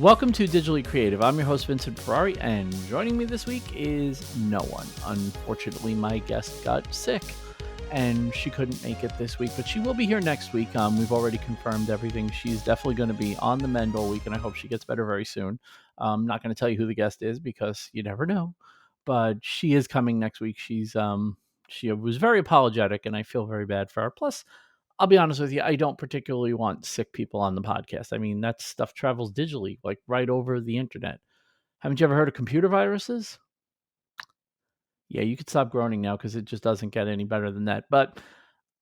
Welcome to Digitally Creative. I'm your host, Vincent Ferrari, and joining me this week is no one. Unfortunately, my guest got sick, and she couldn't make it this week, but she will be here next week. We've already confirmed everything. She's definitely going to be on the mend all week, and I hope she gets better very soon. I'm not going to tell you who the guest is because you never know, but she is coming next week. She was very apologetic, and I feel very bad for her. Plus, I'll be honest with you, I don't particularly want sick people on the podcast. I mean, that stuff travels digitally, like right over the internet. Haven't you ever heard of computer viruses? Yeah, you could stop groaning now because it just doesn't get any better than that. But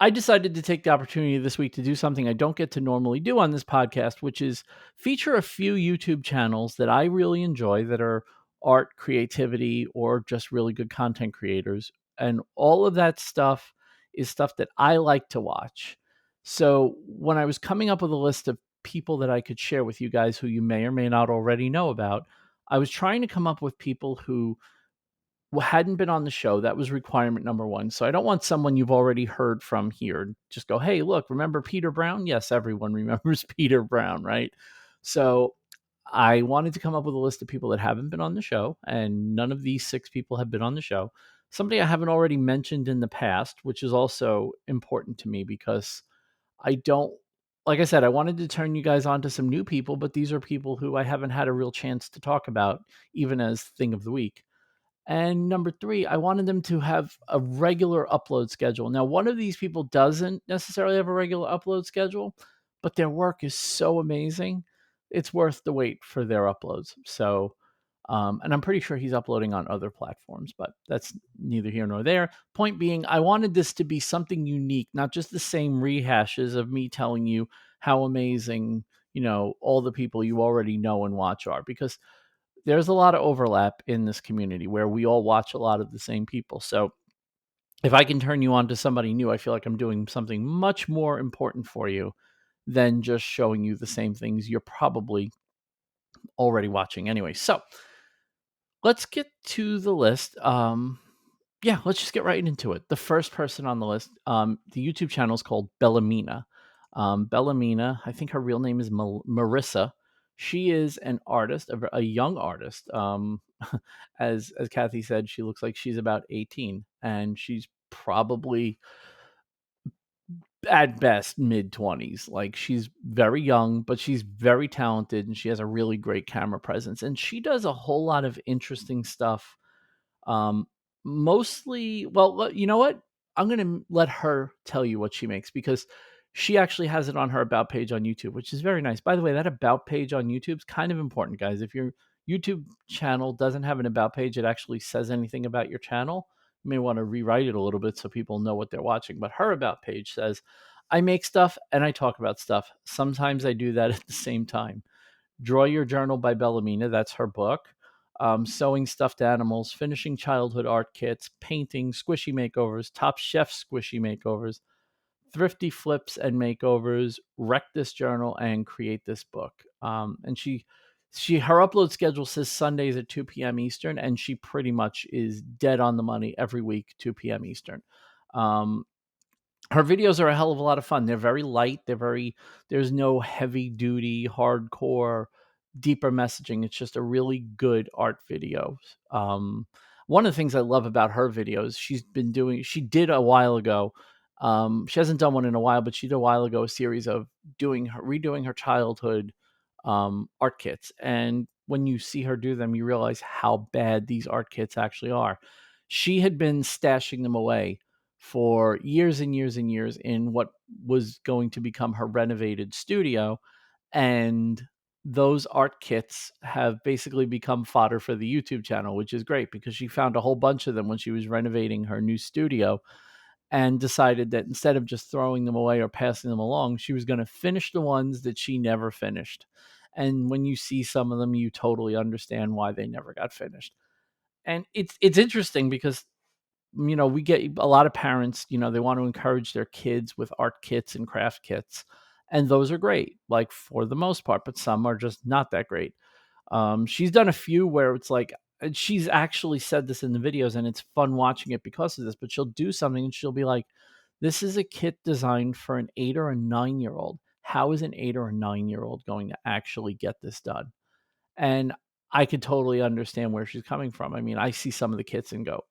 I decided to take the opportunity this week to do something I don't get to normally do on this podcast, which is feature a few YouTube channels that I really enjoy that are art, creativity, or just really good content creators. And all of that stuff is stuff that I like to watch. So when I was coming up with a list of people that I could share with you guys who you may or may not already know about, I was trying to come up with people who hadn't been on the show. That was requirement number one. So I don't want someone you've already heard from here. Just go, hey, look, remember Peter Brown? Yes, everyone remembers Peter Brown, right? So I wanted to come up with a list of people that haven't been on the show, and none of these 6 people have been on the show. Somebody I haven't already mentioned in the past, which is also important to me because I don't, like I said, I wanted to turn you guys on to some new people, but these are people who I haven't had a real chance to talk about, even as thing of the week. And number 3, I wanted them to have a regular upload schedule. Now, one of these people doesn't necessarily have a regular upload schedule, but their work is so amazing. It's worth the wait for their uploads. So, and I'm pretty sure he's uploading on other platforms, but that's neither here nor there. Point being, I wanted this to be something unique, not just the same rehashes of me telling you how amazing, all the people you already know and watch are, because there's a lot of overlap in this community where we all watch a lot of the same people. So if I can turn you on to somebody new, I feel like I'm doing something much more important for you than just showing you the same things you're probably already watching anyway. So let's get to the list. Let's just get right into it. The first person on the list, the YouTube channel is called Bellamena. Bellamina, I think her real name is Marissa. She is an artist, a young artist. As Kathy said, she looks like she's about 18, and she's probably at best mid-20s. Like, she's very young, but she's very talented, and she has a really great camera presence. And she does a whole lot of interesting stuff. Um, Mostly, well, you know what? I'm going to let her tell you what she makes, because she actually has it on her about page on YouTube, which is very nice. By the way, that about page on YouTube is kind of important, guys. If your YouTube channel doesn't have an about page, it actually says anything about your channel, you may want to rewrite it a little bit so people know what they're watching. But her about page says, I make stuff and I talk about stuff. Sometimes I do that at the same time. Draw Your Journal by Bellamina, that's her book. Sewing stuffed animals, finishing childhood art kits, painting, squishy makeovers, Top Chef squishy makeovers, thrifty flips and makeovers, wreck this journal, and create this book. And her upload schedule says Sundays at 2 p.m. Eastern, and she pretty much is dead on the money every week, 2 p.m. Eastern. Her videos are a hell of a lot of fun. They're very light. There's no heavy duty, hardcore, deeper messaging. It's just a really good art video. One of the things I love about her videos, she did a while ago. She hasn't done one in a while, but she did a while ago a series of redoing her childhood art kits. And when you see her do them, you realize how bad these art kits actually are. She had been stashing them away for years and years and years in what was going to become her renovated studio. And those art kits have basically become fodder for the YouTube channel, which is great because she found a whole bunch of them when she was renovating her new studio and decided that instead of just throwing them away or passing them along, she was going to finish the ones that she never finished. And when you see some of them, you totally understand why they never got finished. And it's interesting because we get a lot of parents, they want to encourage their kids with art kits and craft kits. And those are great, like for the most part, but some are just not that great. She's done a few where it's like, and she's actually said this in the videos, and it's fun watching it because of this, but she'll do something and she'll be like, this is a kit designed for an 8 or a 9-year-old. How is an 8 or a 9-year-old going to actually get this done? And I could totally understand where she's coming from. I mean, I see some of the kits and go,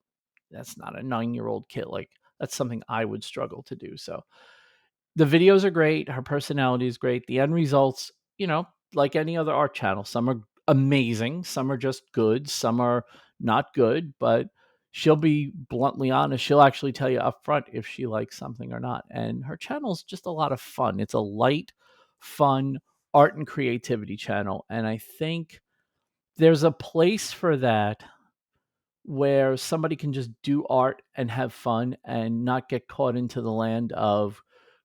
that's not a 9-year-old kit. Like, that's something I would struggle to do. So the videos are great. Her personality is great. The end results, like any other art channel, some are amazing, some are just good, some are not good, but she'll be bluntly honest. She'll actually tell you up front if she likes something or not. And her channel's just a lot of fun. It's a light, fun art and creativity channel. And I think there's a place for that where somebody can just do art and have fun and not get caught into the land of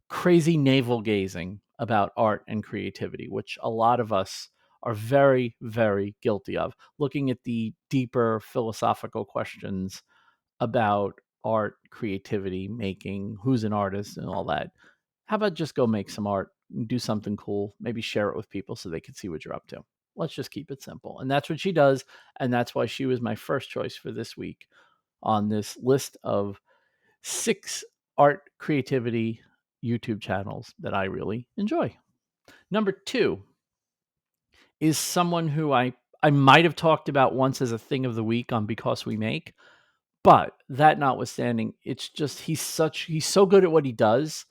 crazy navel gazing about art and creativity, which a lot of us are very, very guilty of. Looking at the deeper philosophical questions about art, creativity, making, who's an artist, and all that. How about just go make some art, do something cool, maybe share it with people so they can see what you're up to? Let's just keep it simple. And that's what she does. And that's why she was my first choice for this week on this list of 6 art creativity YouTube channels that I really enjoy. Number 2 is someone who I might have talked about once as a thing of the week on Because We Make, but that notwithstanding, it's just he's so good at what he does,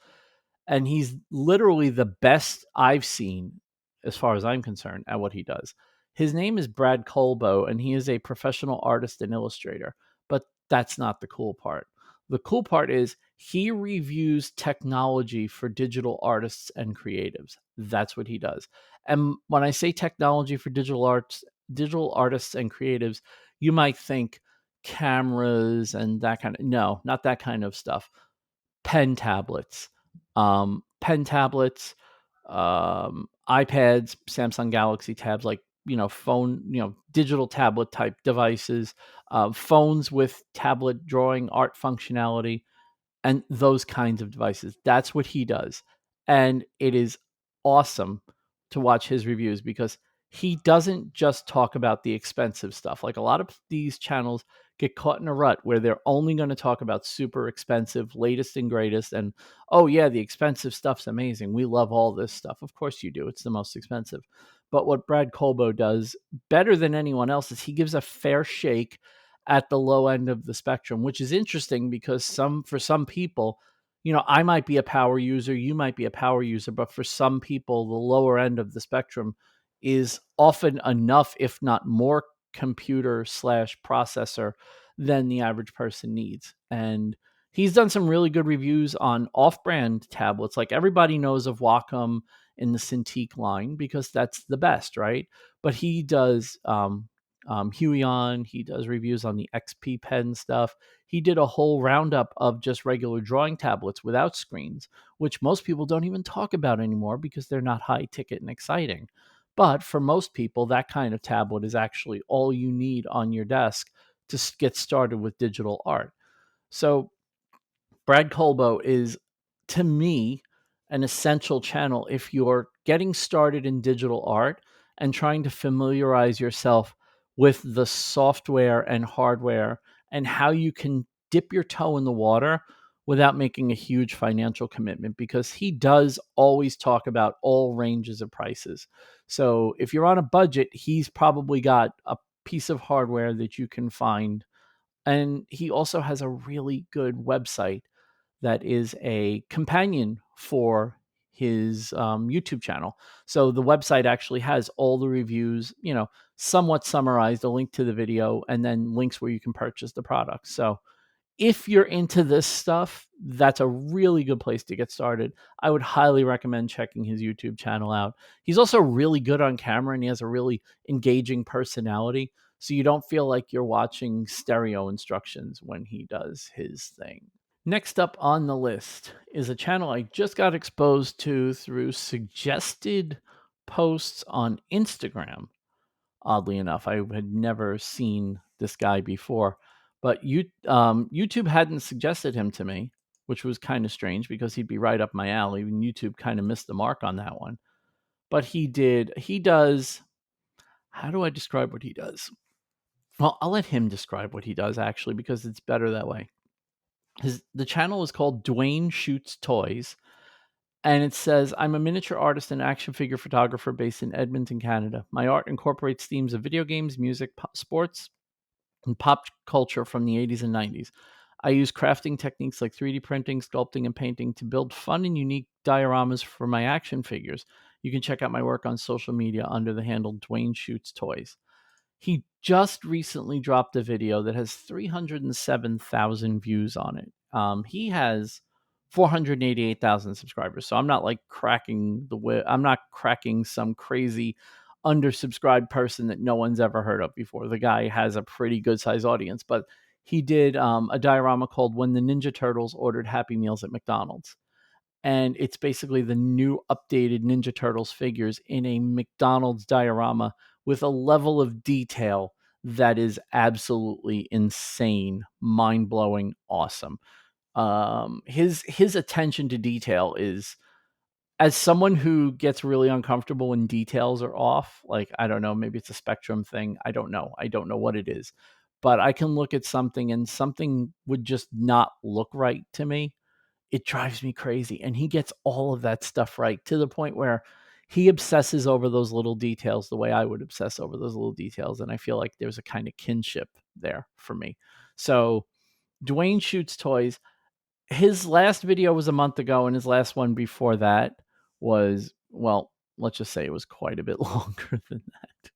and he's literally the best I've seen, as far as I'm concerned, at what he does. His name is Brad Kolbo, and he is a professional artist and illustrator. But that's not the cool part. The cool part is he reviews technology for digital artists and creatives. That's what he does. And when I say technology for digital artists and creatives, you might think cameras and that kind of, no, not that kind of stuff. Pen tablets, pen tablets, iPads, Samsung Galaxy tabs, like, phone, digital tablet type devices, phones with tablet drawing art functionality, and those kinds of devices. That's what he does. And it is awesome to watch his reviews because he doesn't just talk about the expensive stuff. Like, a lot of these channels get caught in a rut where they're only going to talk about super expensive, latest and greatest. And, oh, yeah, the expensive stuff's amazing. We love all this stuff. Of course you do. It's the most expensive. But what Brad Colbo does better than anyone else is he gives a fair shake at the low end of the spectrum, which is interesting because for some people, I might be a power user, you might be a power user, but for some people, the lower end of the spectrum is often enough, if not more computer slash processor than the average person needs. And he's done some really good reviews on off-brand tablets. Like, everybody knows of Wacom in the Cintiq line because that's the best, right? But he does Huion. He does reviews on the XP Pen stuff. He did a whole roundup of just regular drawing tablets without screens, which most people don't even talk about anymore because they're not high ticket and exciting. But for most people, that kind of tablet is actually all you need on your desk to get started with digital art. So Brad Kolbo is, to me, an essential channel if you're getting started in digital art and trying to familiarize yourself with the software and hardware and how you can dip your toe in the water without making a huge financial commitment, because he does always talk about all ranges of prices. So if you're on a budget, he's probably got a piece of hardware that you can find. And he also has a really good website that is a companion for his YouTube channel. So the website actually has all the reviews, somewhat summarized, a link to the video, and then links where you can purchase the product. So if you're into this stuff, that's a really good place to get started. I would highly recommend checking his YouTube channel out. He's also really good on camera, and he has a really engaging personality. So you don't feel like you're watching stereo instructions when he does his thing. Next up on the list is a channel I just got exposed to through suggested posts on Instagram. Oddly enough, I had never seen this guy before, but YouTube hadn't suggested him to me, which was kind of strange because he'd be right up my alley. And YouTube kind of missed the mark on that one. But he did. He does. How do I describe what he does? Well, I'll let him describe what he does, actually, because it's better that way. The channel is called Dwayne Shoots Toys, And it says, I'm a miniature artist and action figure photographer based in Edmonton, Canada. My art incorporates themes of video games, music, sports, and pop culture from the 80s and 90s. I use crafting techniques like 3D printing, sculpting, and painting to build fun and unique dioramas for my action figures. You can check out my work on social media under the handle Dwayne Shoots Toys. He just recently dropped a video that has 307,000 views on it. He has 488,000 subscribers. So I'm not like cracking the whip. I'm not cracking some crazy undersubscribed person that no one's ever heard of before. The guy has a pretty good size audience, but he did a diorama called When the Ninja Turtles Ordered Happy Meals at McDonald's. And it's basically the new updated Ninja Turtles figures in a McDonald's diorama with a level of detail that is absolutely insane, mind-blowing, awesome. His attention to detail is, as someone who gets really uncomfortable when details are off, like, I don't know, maybe it's a spectrum thing. I don't know what it is, but I can look at something and something would just not look right to me. It drives me crazy. And he gets all of that stuff right to the point where he obsesses over those little details the way I would obsess over those little details. And I feel like there's a kind of kinship there for me. So Dwayne Shoots Toys. His last video was a month ago, and his last one before that was, well, let's just say it was quite a bit longer than that.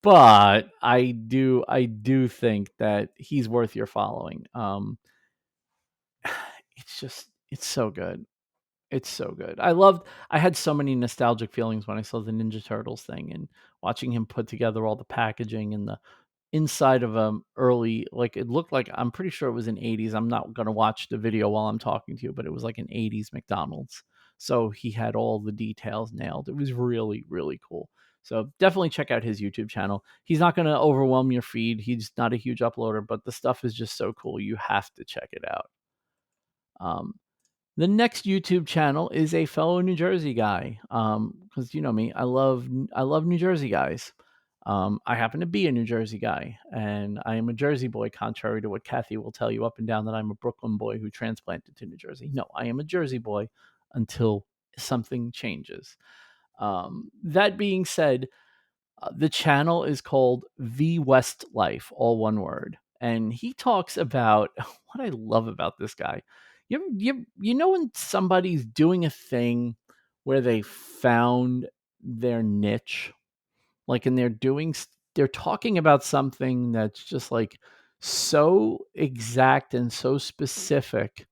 But I do think that he's worth your following. It's so good. It's so good. I had so many nostalgic feelings when I saw the Ninja Turtles thing and watching him put together all the packaging and the inside of early, like, it looked like, I'm pretty sure it was an 80s. I'm not going to watch the video while I'm talking to you, but it was like an 80s McDonald's. So he had all the details nailed. It was really, really cool. So definitely check out his YouTube channel. He's not going to overwhelm your feed. He's not a huge uploader, but the stuff is just so cool. You have to check it out. Um, the next YouTube channel is a fellow New Jersey guy. Because you know me, I love New Jersey guys. I happen to be a New Jersey guy, and I am a Jersey boy, contrary to what Kathy will tell you up and down that I'm a Brooklyn boy who transplanted to New Jersey. No, I am a Jersey boy until something changes. That being said, the channel is called VWestLife, all one word. And he talks about what I love about this guy. You know when somebody's doing a thing where they found their niche, like, and they're talking about something that's just like so exact and so specific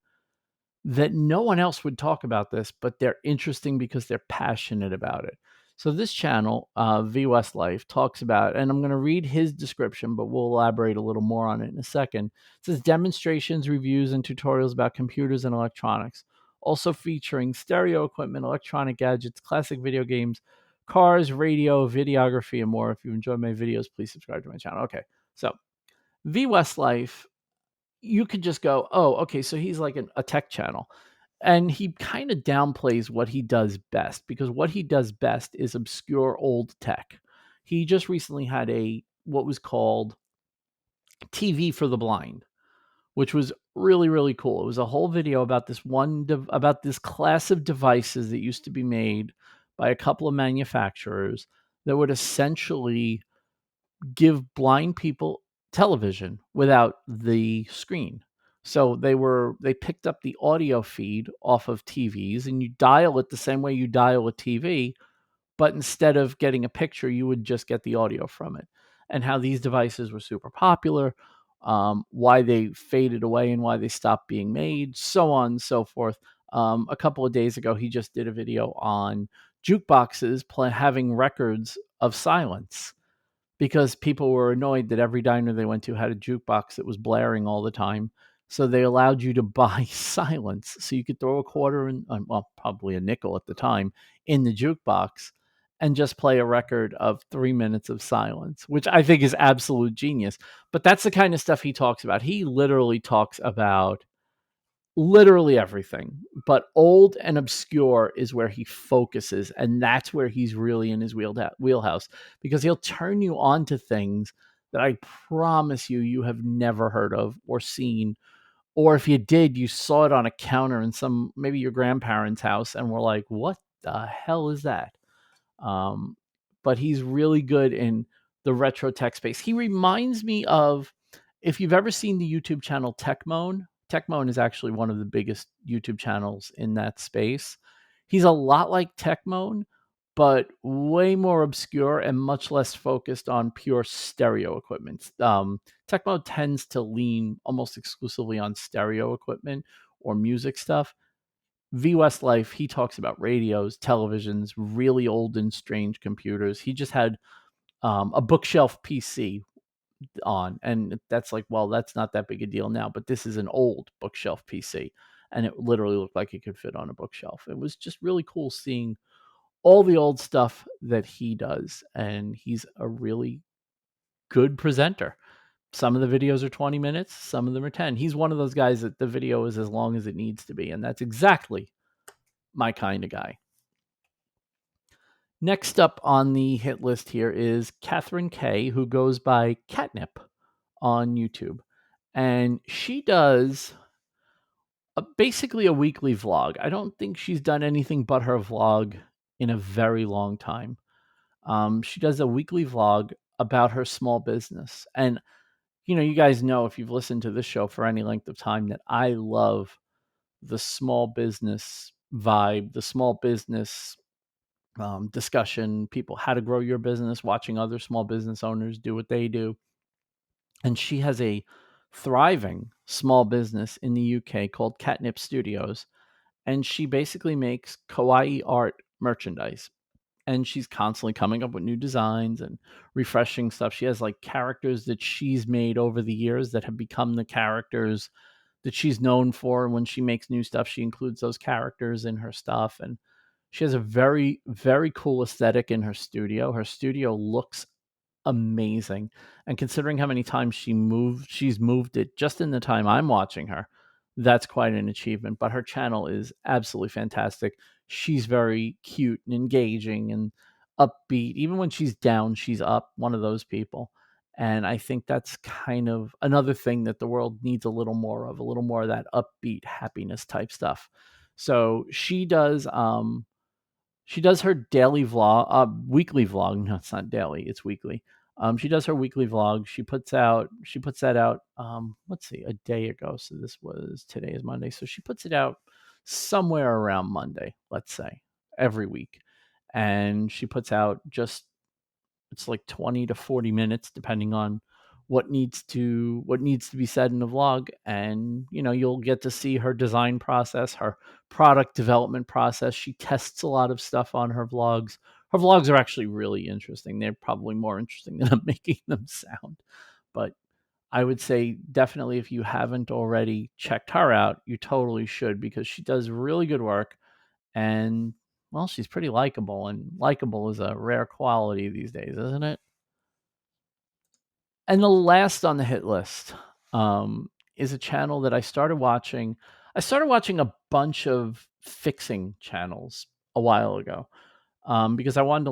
that no one else would talk about this, but they're interesting because they're passionate about it. So this channel, VWestLife, talks about, and I'm going to read his description, but we'll elaborate a little more on it in a second. It says demonstrations, reviews, and tutorials about computers and electronics, also featuring stereo equipment, electronic gadgets, classic video games, cars, radio, videography, and more. If you enjoy my videos, please subscribe to my channel. Okay, so VWestLife, you could just go, oh, okay, so he's like a tech channel. And he kind of downplays what he does best, because what he does best is obscure old tech. He just recently had what was called TV for the Blind, which was really, really cool. It was a whole video about about this class of devices that used to be made by a couple of manufacturers that would essentially give blind people television without the screen. So they picked up the audio feed off of TVs, and you dial it the same way you dial a TV, but instead of getting a picture, you would just get the audio from it. And how these devices were super popular, why they faded away and why they stopped being made, so on and so forth. A couple of days ago, he just did a video on jukeboxes having records of silence, because people were annoyed that every diner they went to had a jukebox that was blaring all the time. So they allowed you to buy silence. So you could throw a quarter in, well, probably a nickel at the time, in the jukebox and just play a record of 3 minutes of silence, which I think is absolute genius. But that's the kind of stuff he talks about. He literally talks about literally everything, but old and obscure is where he focuses, and that's where he's really in his wheelhouse, because he'll turn you on to things that I promise you have never heard of or seen or if you did, you saw it on a counter in maybe your grandparents' house and were like, what the hell is that? Um, but he's really good in the retro tech space. He reminds me of, if you've ever seen the YouTube channel Techmoan. Techmoan is actually one of the biggest YouTube channels in that space. He's a lot like Techmoan, but way more obscure and much less focused on pure stereo equipment. Techmoan tends to lean almost exclusively on stereo equipment or music stuff. VWestLife, he talks about radios, televisions, really old and strange computers. He just had a bookshelf PC on, and that's like, well, that's not that big a deal now, but this is an old bookshelf PC, and it literally looked like it could fit on a bookshelf. It was just really cool seeing all the old stuff that he does, and he's a really good presenter. Some of the videos are 20 minutes, some of them are 10. He's one of those guys that the video is as long as it needs to be, and that's exactly my kind of guy. Next up on the hit list here is Catherine K, who goes by Catnip on YouTube. And she does basically a weekly vlog. I don't think she's done anything but her vlog in a very long time. She does a weekly vlog about her small business. And, you guys know, if you've listened to this show for any length of time, that I love the small business vibe, the small business discussion, people, how to grow your business, watching other small business owners do what they do. And she has a thriving small business in the UK called Catnip Studios. And she basically makes kawaii art merchandise. And she's constantly coming up with new designs and refreshing stuff. She has like characters that she's made over the years that have become the characters that she's known for. When she makes new stuff, she includes those characters in her stuff. And she has a very, very cool aesthetic in her studio. Her studio looks amazing. And considering how many times she's moved it just in the time I'm watching her, that's quite an achievement. But her channel is absolutely fantastic. She's very cute and engaging and upbeat. Even when she's down, she's up, one of those people. And I think that's kind of another thing that the world needs a little more of that upbeat happiness type stuff. So she does her daily vlog, weekly vlog. No, it's not daily; it's weekly. She does her weekly vlog. She puts that out. Let's see, a day ago. So today is Monday. So she puts it out somewhere around Monday, let's say, every week, and she puts out just, it's like 20 to 40 minutes depending on what needs to be said in the vlog. And you'll get to see her design process, her product development process. She tests a lot of stuff on her vlogs. Her vlogs are actually really interesting. They're probably more interesting than I'm making them sound. But I would say definitely, if you haven't already checked her out, you totally should, because she does really good work. And, well, she's pretty likable, and likable is a rare quality these days, isn't it? And the last on the hit list is a channel that I started watching. I started watching a bunch of fixing channels a while ago, because I wanted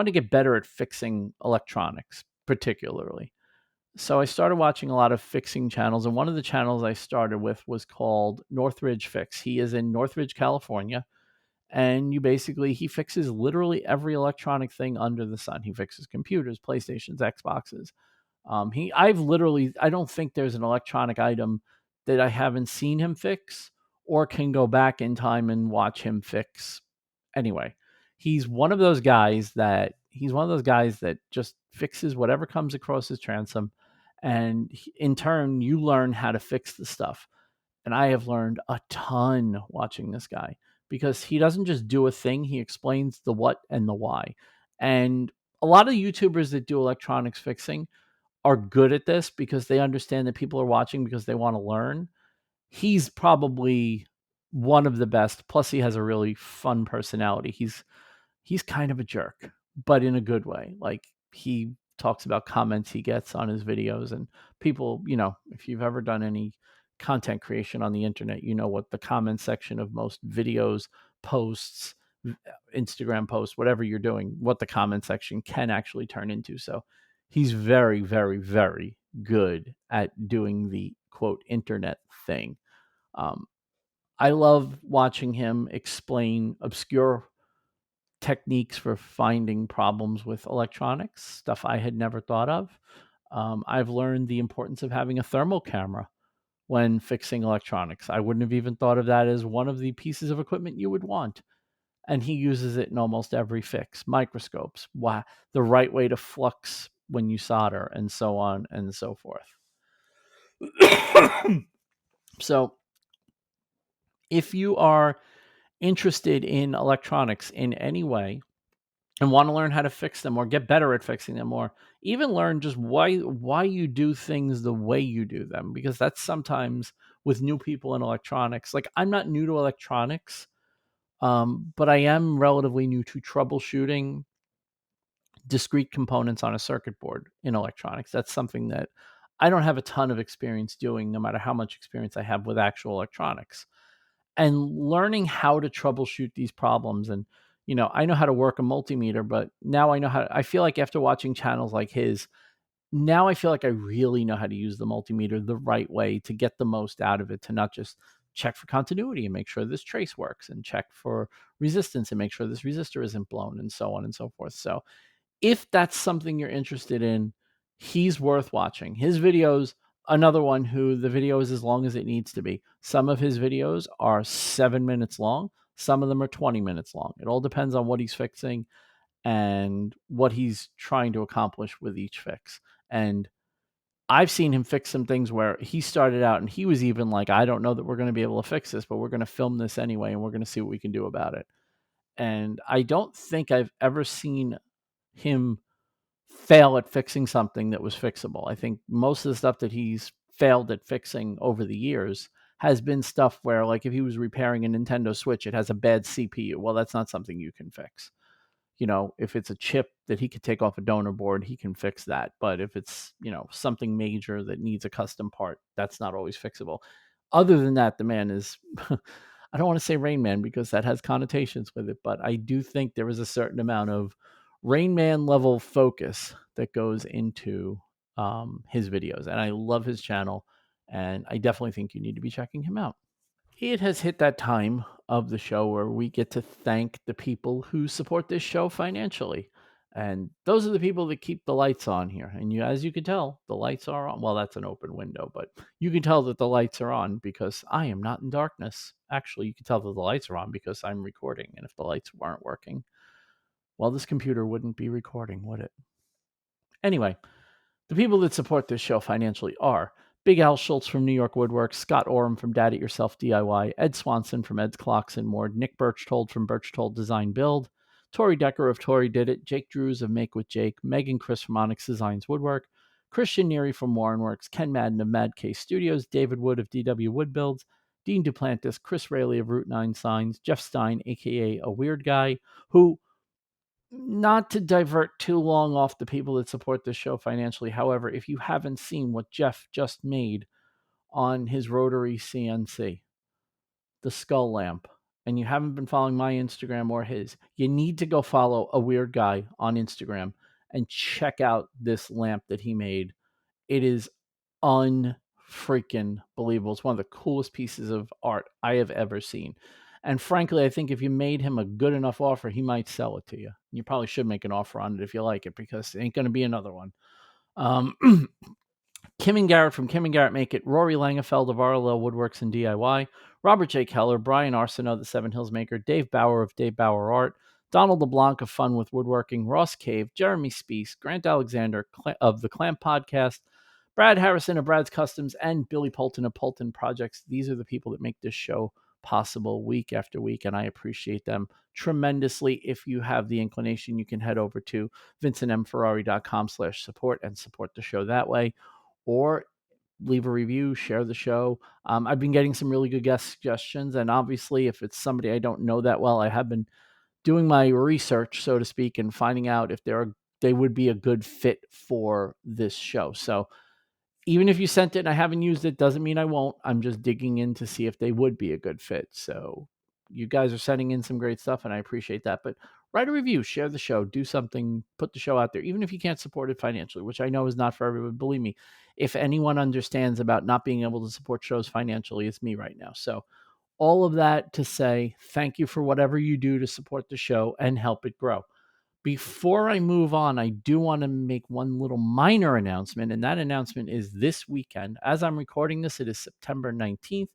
to get better at fixing electronics, particularly. So I started watching a lot of fixing channels, and one of the channels I started with was called Northridge Fix. He is in Northridge, California, and he fixes literally every electronic thing under the sun. He fixes computers, PlayStations, Xboxes. I don't think there's an electronic item that I haven't seen him fix or can go back in time and watch him fix. Anyway, he's one of those guys that just fixes whatever comes across his transom, and in turn, you learn how to fix the stuff. And I have learned a ton watching this guy, because he doesn't just do a thing, he explains the what and the why. And a lot of YouTubers that do electronics fixing are good at this because they understand that people are watching because they want to learn. He's probably one of the best. Plus, he has a really fun personality. He's kind of a jerk, but in a good way. Like, he talks about comments he gets on his videos, and people, if you've ever done any content creation on the internet, you know what the comment section of most videos, posts, Instagram posts, whatever you're doing, what the comment section can actually turn into. So he's very, very, very good at doing the quote internet thing. Um, I love watching him explain obscure techniques for finding problems with electronics, stuff I had never thought of. I've learned the importance of having a thermal camera when fixing electronics. I wouldn't have even thought of that as one of the pieces of equipment you would want. And he uses it in almost every fix. Microscopes, the right way to flux when you solder, and so on and so forth. So, if you are interested in electronics in any way and want to learn how to fix them or get better at fixing them, or even learn just why you do things the way you do them, because that's sometimes with new people in electronics. Like, I'm not new to electronics, but I am relatively new to troubleshooting discrete components on a circuit board in electronics. That's something that I don't have a ton of experience doing, no matter how much experience I have with actual electronics. And learning how to troubleshoot these problems, and I know how to work a multimeter, but now I feel like after watching channels like his, now I feel like I really know how to use the multimeter the right way to get the most out of it, to not just check for continuity and make sure this trace works, and check for resistance and make sure this resistor isn't blown, and so on and so forth. So if that's something you're interested in, he's worth watching. His videos, another one who the video is as long as it needs to be. Some of his videos are 7 minutes long. Some of them are 20 minutes long. It all depends on what he's fixing and what he's trying to accomplish with each fix. And I've seen him fix some things where he started out and he was even like, I don't know that we're going to be able to fix this, but we're going to film this anyway, and we're going to see what we can do about it. And I don't think I've ever seen him fail at fixing something that was fixable. I think most of the stuff that he's failed at fixing over the years has been stuff where, like, if he was repairing a Nintendo Switch, it has a bad CPU. Well, that's not something you can fix. If it's a chip that he could take off a donor board, he can fix that. But if it's, something major that needs a custom part, that's not always fixable. Other than that, the man is, I don't want to say Rain Man because that has connotations with it, but I do think there is a certain amount of Rain Man level focus that goes into his videos. And I love his channel, and I definitely think you need to be checking him out. It has hit that time of the show where we get to thank the people who support this show financially. And those are the people that keep the lights on here. And as you can tell, the lights are on. Well, that's an open window, but you can tell that the lights are on because I am not in darkness. Actually, you can tell that the lights are on because I'm recording. And if the lights weren't working, well, this computer wouldn't be recording, would it? Anyway, the people that support this show financially are Big Al Schultz from New York Woodworks, Scott Oram from Dad It Yourself DIY, Ed Swanson from Ed's Clocks and More, Nick Birchtold from Birchtold Design Build, Tori Decker of Tori Did It, Jake Drews of Make with Jake, Meg and Chris from Onyx Designs Woodwork, Christian Neary from Warren Works, Ken Madden of Mad Case Studios, David Wood of DW Wood Builds, Dean Duplantis, Chris Rayleigh of Route 9 Signs, Jeff Stein, aka A Weird Guy, who, not to divert too long off the people that support this show financially. However, if you haven't seen what Jeff just made on his rotary CNC, the skull lamp, and you haven't been following my Instagram or his, you need to go follow A Weird Guy on Instagram and check out this lamp that he made. It is unfreaking believable. It's one of the coolest pieces of art I have ever seen. And frankly, I think if you made him a good enough offer, he might sell it to you. You probably should make an offer on it if you like it, because it ain't going to be another one. Kim and Garrett from Kim and Garrett Make It, Rory Langefeld of RLL Woodworks and DIY, Robert J. Keller, Brian Arsenault, the Seven Hills Maker, Dave Bauer of Dave Bauer Art, Donald LeBlanc of Fun with Woodworking, Ross Cave, Jeremy Spees, Grant Alexander of the Clamp Podcast, Brad Harrison of Brad's Customs, and Billy Polton of Polton Projects. These are the people that make this show possible week after week, and I appreciate them tremendously. If you have the inclination, you can head over to vincentmferrari.com/support and support the show that way, or leave a review, share the show. I've been getting some really good guest suggestions, and obviously if it's somebody I don't know that well, I have been doing my research, so to speak, and finding out if they would be a good fit for this show. So even if you sent it and I haven't used it, doesn't mean I won't. I'm just digging in to see if they would be a good fit. So you guys are sending in some great stuff, and I appreciate that. But write a review, share the show, do something, put the show out there, even if you can't support it financially, which I know is not for everyone. Believe me, if anyone understands about not being able to support shows financially, it's me right now. So all of that to say, thank you for whatever you do to support the show and help it grow. Before I move on, I do want to make one little minor announcement, and that announcement is this weekend. As I'm recording this, it is September 19th,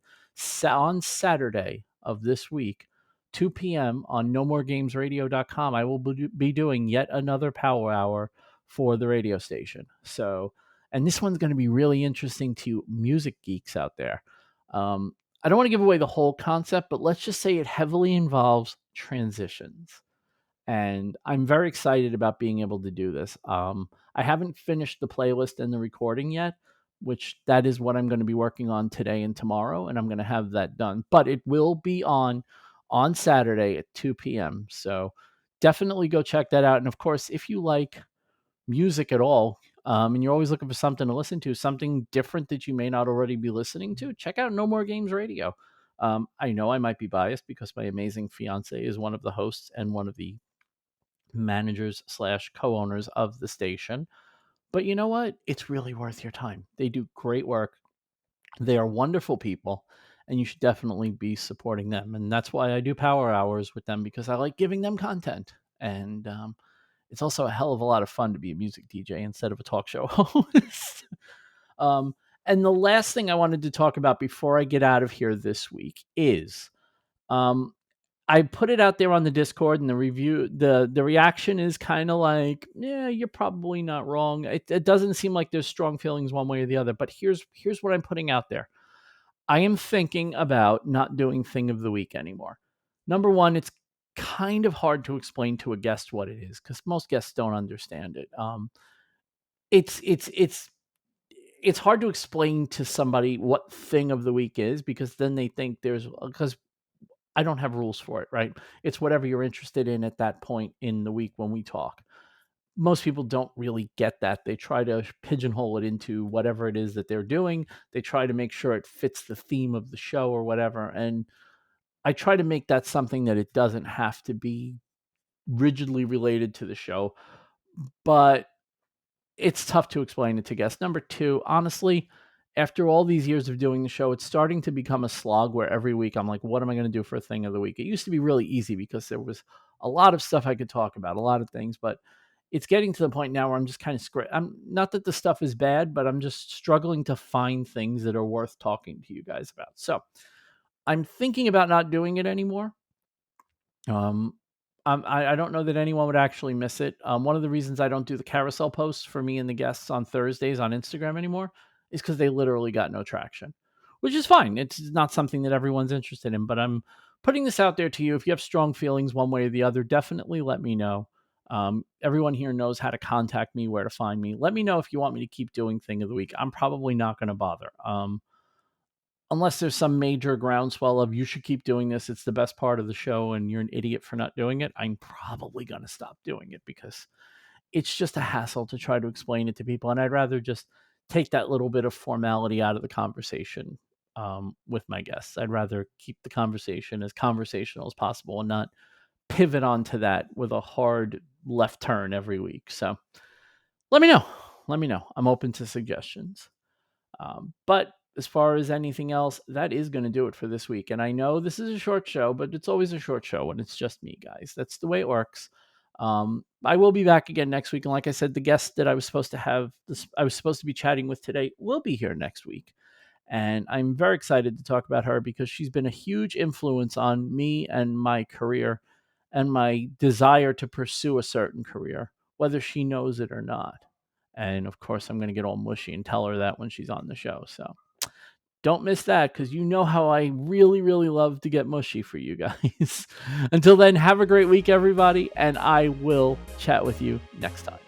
on Saturday of this week, 2 p.m. on nomoregamesradio.com. I will be doing yet another power hour for the radio station. So, and this one's going to be really interesting to music geeks out there. I don't want to give away the whole concept, but let's just say it heavily involves transitions. And I'm very excited about being able to do this. I haven't finished the playlist and the recording yet, which that is what I'm going to be working on today and tomorrow, and I'm going to have that done. But it will be on Saturday at 2 p.m. So definitely go check that out. And of course, if you like music at all, and you're always looking for something to listen to, something different that you may not already be listening to, check out No More Games Radio. I know I might be biased because my amazing fiance is one of the hosts and one of the managers / co-owners of the station. But you know what? It's really worth your time. They do great work. They are wonderful people, and you should definitely be supporting them. And that's why I do power hours with them, because I like giving them content. And it's also a hell of a lot of fun to be a music DJ instead of a talk show host. And the last thing I wanted to talk about before I get out of here this week is I put it out there on the Discord, and the reaction is kind of like, yeah, you're probably not wrong. It doesn't seem like there's strong feelings one way or the other, but here's what I'm putting out there. I am thinking about not doing Thing of the Week anymore. Number one, it's kind of hard to explain to a guest what it is, because most guests don't understand it. It's hard to explain to somebody what Thing of the Week is, because then they think because I don't have rules for it, right? It's whatever you're interested in at that point in the week when we talk. Most people don't really get that. They try to pigeonhole it into whatever it is that they're doing. They try to make sure it fits the theme of the show or whatever. And I try to make that something that it doesn't have to be rigidly related to the show. But it's tough to explain it to guests. Number two, honestly, after all these years of doing the show, it's starting to become a slog where every week I'm like, what am I going to do for a Thing of the Week? It used to be really easy because there was a lot of stuff I could talk about, a lot of things, but it's getting to the point now where I'm just kind of I'm not that the stuff is bad, but I'm just struggling to find things that are worth talking to you guys about. So I'm thinking about not doing it anymore. I don't know that anyone would actually miss it. One of the reasons I don't do the carousel posts for me and the guests on Thursdays on Instagram anymore is because they literally got no traction, which is fine. It's not something that everyone's interested in, but I'm putting this out there to you. If you have strong feelings one way or the other, definitely let me know. Everyone here knows how to contact me, where to find me. Let me know if you want me to keep doing Thing of the Week. I'm probably not going to bother. Unless there's some major groundswell of you should keep doing this, it's the best part of the show and you're an idiot for not doing it, I'm probably going to stop doing it, because it's just a hassle to try to explain it to people. And I'd rather just take that little bit of formality out of the conversation with my guests. I'd rather keep the conversation as conversational as possible and not pivot onto that with a hard left turn every week. So let me know. I'm open to suggestions. But as far as anything else, that is going to do it for this week. And I know this is a short show, but it's always a short show when it's just me, guys. That's the way it works. I will be back again next week. And like I said, the guest that I was supposed to be chatting with today will be here next week. And I'm very excited to talk about her, because she's been a huge influence on me and my career and my desire to pursue a certain career, whether she knows it or not. And of course, I'm going to get all mushy and tell her that when she's on the show. So don't miss that, because you know how I really, really love to get mushy for you guys. Until then, have a great week, everybody, and I will chat with you next time.